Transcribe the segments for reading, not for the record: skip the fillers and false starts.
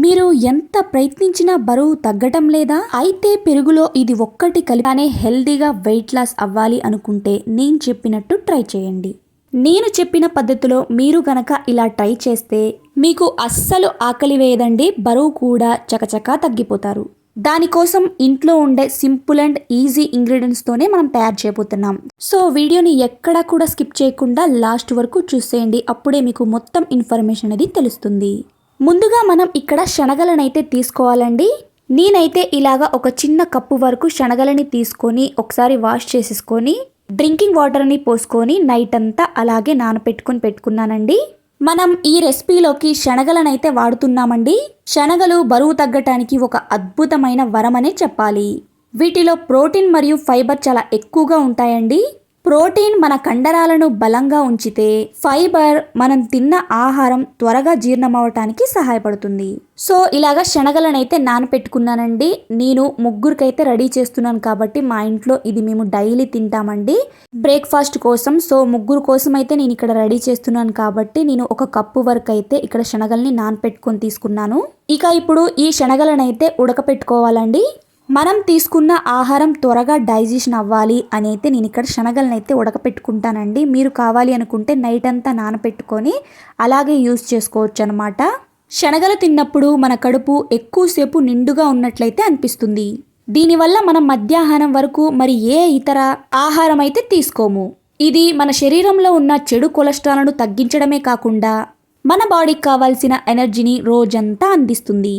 మీరు ఎంత ప్రయత్నించినా బరువు తగ్గటం లేదా? అయితే పెరుగులో ఇది ఒక్కటి కలిపానే హెల్దీగా వెయిట్ లాస్ అవ్వాలి అనుకుంటే నేను చెప్పినట్టు ట్రై చేయండి. నేను చెప్పిన పద్ధతిలో మీరు గనక ఇలా ట్రై చేస్తే మీకు అస్సలు ఆకలి వేయదండి, బరువు కూడా చకచకా తగ్గిపోతారు. దానికోసం ఇంట్లో ఉండే సింపుల్ అండ్ ఈజీ ఇంగ్రీడియంట్స్తోనే మనం తయారు చేయబోతున్నాం. సో వీడియోని ఎక్కడా కూడా స్కిప్ చేయకుండా లాస్ట్ వరకు చూసేయండి, అప్పుడే మీకు మొత్తం ఇన్ఫర్మేషన్ అనేది తెలుస్తుంది. ముందుగా మనం ఇక్కడ శనగలనైతే తీసుకోవాలండి. నేనైతే ఇలాగా ఒక చిన్న కప్పు వరకు శనగలని తీసుకొని ఒకసారి వాష్ చేసేసుకొని డ్రింకింగ్ వాటర్ని పోసుకొని నైట్ అంతా అలాగే నానపెట్టుకొని పెట్టుకున్నానండి. మనం ఈ రెసిపీలోకి శనగలనైతే వాడుతున్నామండి. శనగలు బరువు తగ్గటానికి ఒక అద్భుతమైన వరమనే చెప్పాలి. వీటిలో ప్రోటీన్ మరియు ఫైబర్ చాలా ఎక్కువగా ఉంటాయండి. ప్రోటీన్ మన కండరాలను బలంగా ఉంచితే ఫైబర్ మనం తిన్న ఆహారం త్వరగా జీర్ణమవటానికి సహాయపడుతుంది. సో ఇలాగా శనగలనైతే నానపెట్టుకున్నానండి. నేను ముగ్గురికైతే రెడీ చేస్తున్నాను కాబట్టి మా ఇంట్లో ఇది మేము డైలీ తింటామండి బ్రేక్ఫాస్ట్ కోసం. సో ముగ్గురు కోసం అయితే నేను ఇక్కడ రెడీ చేస్తున్నాను కాబట్టి నేను ఒక కప్పు వరకు అయితే ఇక్కడ శనగల్ని నానపెట్టుకొని తీసుకున్నాను. ఇక ఇప్పుడు ఈ శనగలనైతే ఉడకపెట్టుకోవాలండి. మనం తీసుకున్న ఆహారం త్వరగా డైజెషన్ అవ్వాలి అని అయితే నేను ఇక్కడ శనగలను అయితే ఉడకపెట్టుకుంటానండి. మీరు కావాలి అనుకుంటే నైట్ అంతా నానపెట్టుకొని అలాగే యూజ్ చేసుకోవచ్చు అనమాట. శనగలు తిన్నప్పుడు మన కడుపు ఎక్కువసేపు నిండుగా ఉన్నట్లయితే అనిపిస్తుంది. దీనివల్ల మనం మధ్యాహ్నం వరకు మరి ఏ ఇతర ఆహారం అయితే తీసుకోము. ఇది మన శరీరంలో ఉన్న చెడు కొలెస్ట్రాల్ను తగ్గించడమే కాకుండా మన బాడీకి కావాల్సిన ఎనర్జీని రోజంతా అందిస్తుంది.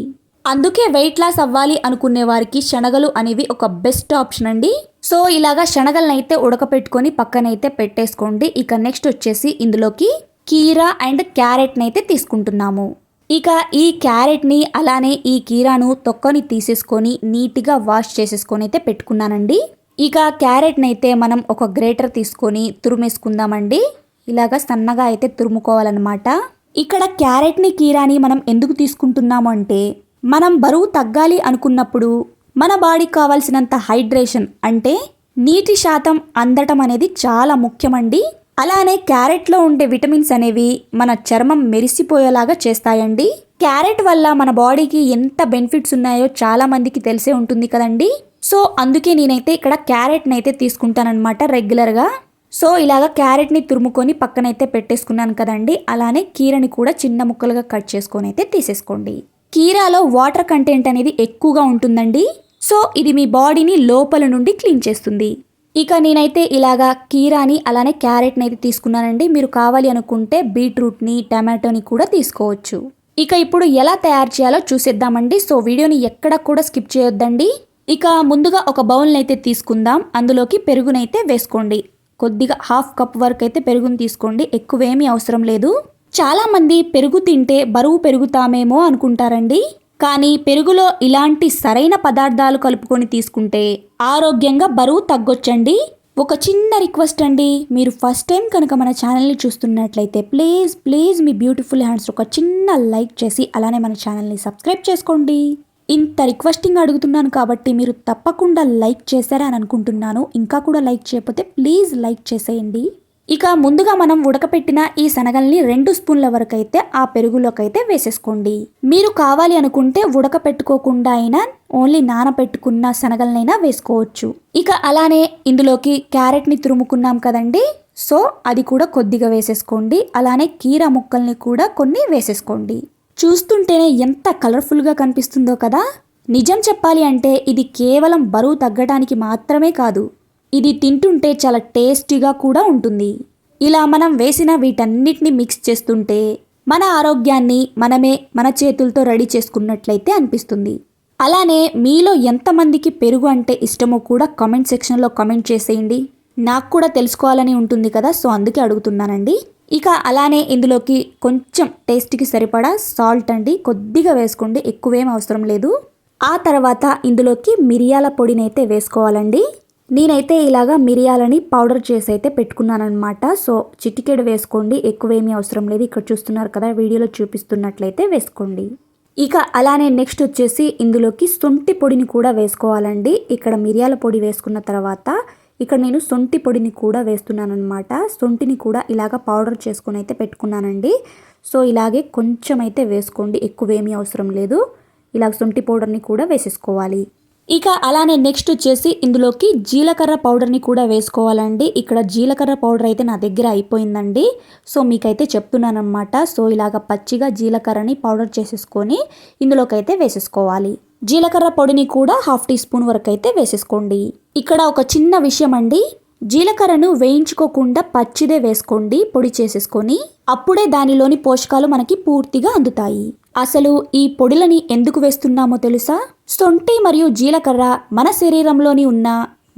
అందుకే వెయిట్ లాస్ అవ్వాలి అనుకునే వారికి శనగలు అనేవి ఒక బెస్ట్ ఆప్షన్ అండి. సో ఇలాగా శనగలనైతే ఉడకపెట్టుకొని పక్కనైతే పెట్టేసుకోండి. ఇక నెక్స్ట్ వచ్చేసి ఇందులోకి కీరా అండ్ క్యారెట్ని అయితే తీసుకుంటున్నాము. ఇక ఈ క్యారెట్ని అలానే ఈ కీరాను తొక్కని తీసేసుకొని నీట్గా వాష్ చేసేసుకొని అయితే పెట్టుకున్నానండి. ఇక క్యారెట్ని అయితే మనం ఒక గ్రేటర్ తీసుకొని తురుమేసుకుందామండి. ఇలాగా సన్నగా అయితే తురుముకోవాలన్నమాట. ఇక్కడ క్యారెట్ని కీరాని మనం ఎందుకు తీసుకుంటున్నాము అంటే మనం బరువు తగ్గాలి అనుకున్నప్పుడు మన బాడీకి కావాల్సినంత హైడ్రేషన్ అంటే నీటి శాతం అందటం అనేది చాలా ముఖ్యమండి. అలానే క్యారెట్లో ఉండే విటమిన్స్ అనేవి మన చర్మం మెరిసిపోయేలాగా చేస్తాయండి. క్యారెట్ వల్ల మన బాడీకి ఎంత బెనిఫిట్స్ ఉన్నాయో చాలా మందికి తెలిసే ఉంటుంది కదండి. సో అందుకే నేనైతే ఇక్కడ క్యారెట్ని అయితే తీసుకుంటానన్నమాట రెగ్యులర్గా. సో ఇలాగా క్యారెట్ని తురుముకొని పక్కనైతే పెట్టేసుకున్నాను కదండి. అలానే కీరని కూడా చిన్న ముక్కలుగా కట్ చేసుకొని అయితే తీసేసుకోండి. కీరాలో వాటర్ కంటెంట్ అనేది ఎక్కువగా ఉంటుందండి. సో ఇది మీ బాడీని లోపల నుండి క్లీన్ చేస్తుంది. ఇక నేనైతే ఇలాగా కీరాని అలానే క్యారెట్ని అయితే తీసుకున్నానండి. మీరు కావాలి అనుకుంటే బీట్రూట్ని టమాటోని కూడా తీసుకోవచ్చు. ఇక ఇప్పుడు ఎలా తయారు చేయాలో చూసేద్దామండి. సో వీడియోని ఎక్కడ కూడా స్కిప్ చేయొద్దండి. ఇక ముందుగా ఒక బౌల్ని అయితే తీసుకుందాం. అందులోకి పెరుగునైతే వేసుకోండి. కొద్దిగా హాఫ్ కప్ వరకు అయితే పెరుగుని తీసుకోండి, ఎక్కువేమీ అవసరం లేదు. చాలా మంది పెరుగు తింటే బరువు పెరుగుతామేమో అనుకుంటారండి. కానీ పెరుగులో ఇలాంటి సరైన పదార్థాలు కలుపుకొని తీసుకుంటే ఆరోగ్యంగా బరువు తగ్గొచ్చండి. ఒక చిన్న రిక్వెస్ట్ అండి, మీరు ఫస్ట్ టైం కనుక మన ఛానల్ని చూస్తున్నట్లయితే ప్లీజ్ మీ బ్యూటిఫుల్ హ్యాండ్స్ ఒక చిన్న లైక్ చేసి అలానే మన ఛానల్ని సబ్స్క్రైబ్ చేసుకోండి. ఇంత రిక్వెస్టింగ్ అడుగుతున్నాను కాబట్టి మీరు తప్పకుండా లైక్ చేశారని అనుకుంటున్నాను. ఇంకా కూడా లైక్ చేయకపోతే ప్లీజ్ లైక్ చేసేయండి. ఇక ముందుగా మనం ఉడకపెట్టిన ఈ శనగల్ని 2 స్పూన్ల వరకు అయితే ఆ పెరుగులోకైతే వేసేసుకోండి. మీరు కావాలి అనుకుంటే ఉడకపెట్టుకోకుండా అయినా ఓన్లీ నానపెట్టుకున్న శనగలనైనా వేసుకోవచ్చు. ఇక అలానే ఇందులోకి క్యారెట్ని తురుముకున్నాం కదండి. సో అది కూడా కొద్దిగా వేసేసుకోండి. అలానే కీరా ముక్కల్ని కూడా కొన్ని వేసేసుకోండి. చూస్తుంటేనే ఎంత కలర్ఫుల్గా కనిపిస్తుందో కదా. నిజం చెప్పాలి అంటే ఇది కేవలం బరువు తగ్గడానికి మాత్రమే కాదు, ఇది తింటుంటే చాలా టేస్టీగా కూడా ఉంటుంది. ఇలా మనం వేసిన వీటన్నిటిని మిక్స్ చేస్తుంటే మన ఆరోగ్యాన్ని మనమే మన చేతులతో రెడీ చేసుకున్నట్లయితే అనిపిస్తుంది. అలానే మీలో ఎంతమందికి పెరుగు అంటే ఇష్టమో కూడా కామెంట్ సెక్షన్లో కామెంట్ చేసేయండి. నాకు కూడా తెలుసుకోవాలని ఉంటుంది కదా, సో అందుకే అడుగుతున్నానండి. ఇక అలానే ఇందులోకి కొంచెం టేస్ట్కి సరిపడా సాల్ట్ అండి కొద్దిగా వేసుకోండి, ఎక్కువేం అవసరం లేదు. ఆ తర్వాత ఇందులోకి మిరియాల పొడిని అయితే వేసుకోవాలండి. నేనైతే ఇలాగా మిరియాలని పౌడర్ చేసి అయితే పెట్టుకున్నాను అనమాట. సో చిటికెడు వేసుకోండి, ఎక్కువేమీ అవసరం లేదు. ఇక్కడ చూస్తున్నారు కదా, వీడియోలో చూపిస్తున్నట్లయితే వేసుకోండి. ఇక అలానే నెక్స్ట్ వచ్చేసి ఇందులోకి శొంఠి పొడిని కూడా వేసుకోవాలండి. ఇక్కడ మిరియాల పొడి వేసుకున్న తర్వాత ఇక్కడ నేను శొంఠి పొడిని కూడా వేస్తున్నాను అనమాట. శొంఠిని కూడా ఇలాగ పౌడర్ చేసుకుని అయితే పెట్టుకున్నానండి. సో ఇలాగే కొంచెం అయితే వేసుకోండి, ఎక్కువేమీ అవసరం లేదు. ఇలా శొంఠి పౌడర్ని కూడా వేసేసుకోవాలి. ఇక అలానే నెక్స్ట్ వచ్చేసి ఇందులోకి జీలకర్ర పౌడర్ని కూడా వేసుకోవాలండి. ఇక్కడ జీలకర్ర పౌడర్ అయితే నా దగ్గర అయిపోయిందండి. సో మీకైతే చెప్తున్నాను అనమాట. సో ఇలాగ పచ్చిగా జీలకర్రని పౌడర్ చేసేసుకొని ఇందులోకి అయితే వేసేసుకోవాలి. జీలకర్ర పొడిని కూడా 1/2 టీ స్పూన్ వరకు అయితే వేసేసుకోండి. ఇక్కడ ఒక చిన్న విషయం అండి, జీలకర్రను వేయించుకోకుండా పచ్చిదే వేసుకోండి పొడి చేసేసుకొని. అప్పుడే దానిలోని పోషకాలు మనకి పూర్తిగా అందుతాయి. అసలు ఈ పొడులని ఎందుకు వేస్తున్నామో తెలుసా? శొంఠి మరియు జీలకర్ర మన శరీరంలోని ఉన్న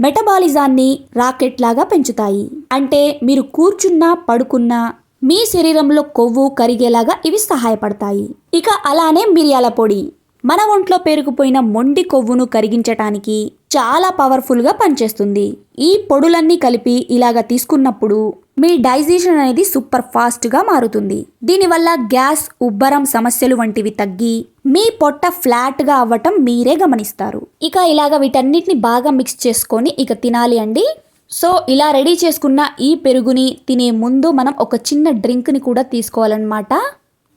మెటబాలిజాన్ని రాకెట్ లాగా పెంచుతాయి. అంటే మీరు కూర్చున్నా పడుకున్నా మీ శరీరంలో కొవ్వు కరిగేలాగా ఇవి సహాయపడతాయి. ఇక అలానే మిరియాల పొడి మన ఒంట్లో పేరుకుపోయిన మొండి కొవ్వును కరిగించటానికి చాలా పవర్ఫుల్గా పనిచేస్తుంది. ఈ పొడులన్నీ కలిపి ఇలాగ తీసుకున్నప్పుడు మీ డైజెషన్ అనేది సూపర్ ఫాస్ట్గా మారుతుంది. దీనివల్ల గ్యాస్, ఉబ్బరం సమస్యలు వంటివి తగ్గి మీ పొట్ట ఫ్లాట్గా అవ్వటం మీరే గమనిస్తారు. ఇక ఇలాగ వీటన్నిటిని బాగా మిక్స్ చేసుకొని ఇక తినాలి అండి. సో ఇలా రెడీ చేసుకున్న ఈ పెరుగుని తినే ముందు మనం ఒక చిన్న డ్రింక్ని కూడా తీసుకోవాలన్నమాట.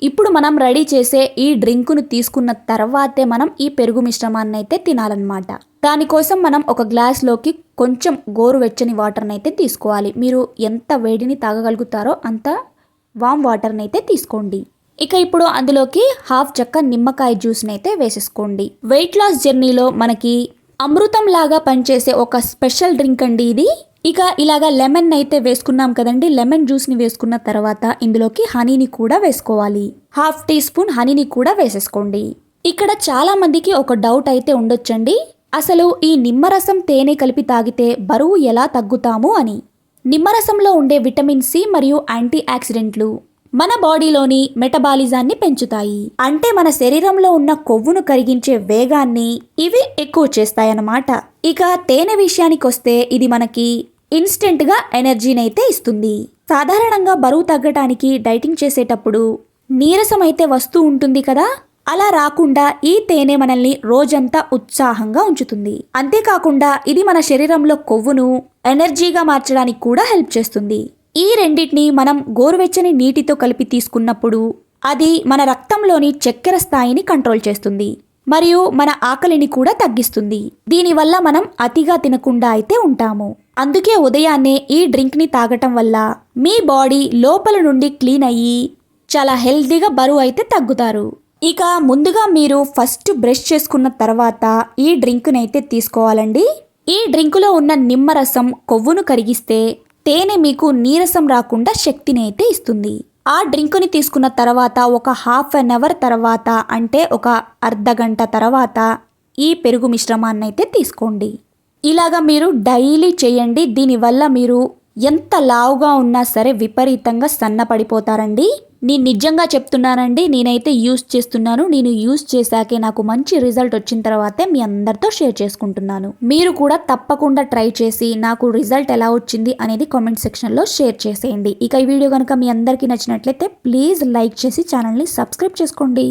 ఇప్పుడు మనం రెడీ చేసే ఈ డ్రింకును తీసుకున్న తర్వాతే మనం ఈ పెరుగు మిశ్రమాన్ని అయితే తినాలన్నమాట. దానికోసం మనం ఒక గ్లాస్లోకి కొంచెం గోరువెచ్చని వాటర్ని అయితే తీసుకోవాలి. మీరు ఎంత వేడిని తాగగలుగుతారో అంత వామ్ వాటర్ని అయితే తీసుకోండి. ఇక ఇప్పుడు అందులోకి 1/2 చెక్క నిమ్మకాయ జ్యూస్ని అయితే వేసేసుకోండి. వెయిట్ లాస్ జర్నీలో మనకి అమృతం లాగా పనిచేసే ఒక స్పెషల్ డ్రింక్ అండి ఇది. ఇక ఇలాగా లెమన్ అయితే వేసుకున్నాం కదండి. లెమన్ జ్యూస్ని వేసుకున్న తర్వాత ఇందులోకి హనీని కూడా వేసుకోవాలి. 1/2 టీ స్పూన్ హనీని కూడా వేసేసుకోండి. ఇక్కడ చాలా మందికి ఒక డౌట్ అయితే ఉండొచ్చండి, అసలు ఈ నిమ్మరసం తేనె కలిపి తాగితే బరువు ఎలా తగ్గుతాము అని. నిమ్మరసంలో ఉండే విటమిన్ సి మరియు యాంటీ ఆక్సిడెంట్లు మన బాడీలోని మెటబాలిజాన్ని పెంచుతాయి. అంటే మన శరీరంలో ఉన్న కొవ్వును కరిగించే వేగాన్ని ఇవి ఎక్కువ చేస్తాయన్నమాట. ఇక తేనె విషయానికి వస్తే ఇది మనకి ఇన్స్టెంట్గా ఎనర్జీని అయితే ఇస్తుంది. సాధారణంగా బరువు తగ్గటానికి డైటింగ్ చేసేటప్పుడు నీరసం అయితే వస్తూ ఉంటుంది కదా, అలా రాకుండా ఈ తేనె మనల్ని రోజంతా ఉత్సాహంగా ఉంచుతుంది. అంతేకాకుండా ఇది మన శరీరంలో కొవ్వును ఎనర్జీగా మార్చడానికి కూడా హెల్ప్ చేస్తుంది. ఈ రెండింటిని మనం గోరువెచ్చని నీటితో కలిపి తీసుకున్నప్పుడు అది మన రక్తంలోని చక్కెర స్థాయిని కంట్రోల్ చేస్తుంది మరియు మన ఆకలిని కూడా తగ్గిస్తుంది. దీనివల్ల మనం అతిగా తినకుండా అయితే ఉంటాము. అందుకే ఉదయాన్నే ఈ డ్రింక్ని తాగటం వల్ల మీ బాడీ లోపల నుండి క్లీన్ అయ్యి చాలా హెల్తీగా బరువు అయితే తగ్గుతారు. ఇక ముందుగా మీరు ఫస్ట్ బ్రష్ చేసుకున్న తర్వాత ఈ డ్రింక్ని అయితే తీసుకోవాలండి. ఈ డ్రింకులో ఉన్న నిమ్మరసం కొవ్వును కరిగిస్తే తేనె మీకు నీరసం రాకుండా శక్తిని అయితే ఇస్తుంది. ఆ డ్రింకుని తీసుకున్న తర్వాత ఒక 1/2 అవర్ తర్వాత, అంటే ఒక అర్ధగంట తర్వాత ఈ పెరుగు మిశ్రమాన్ని అయితే తీసుకోండి. ఇలాగా మీరు డైలీ చేయండి. దీనివల్ల మీరు ఎంత లావుగా ఉన్నా సరే విపరీతంగా సన్నపడిపోతారండి. నేను నిజంగా చెప్తున్నానండి, నేనైతే యూస్ చేస్తున్నాను. నేను యూస్ చేశాకే నాకు మంచి రిజల్ట్ వచ్చిన తర్వాతే మీ అందరితో షేర్ చేసుకుంటున్నాను. మీరు కూడా తప్పకుండా ట్రై చేసి నాకు రిజల్ట్ ఎలా వచ్చింది అనేది కామెంట్ సెక్షన్లో షేర్ చేసేయండి. ఇక ఈ వీడియో కనుక మీ అందరికీ నచ్చినట్లయితే ప్లీజ్ లైక్ చేసి ఛానల్ని సబ్స్క్రైబ్ చేసుకోండి.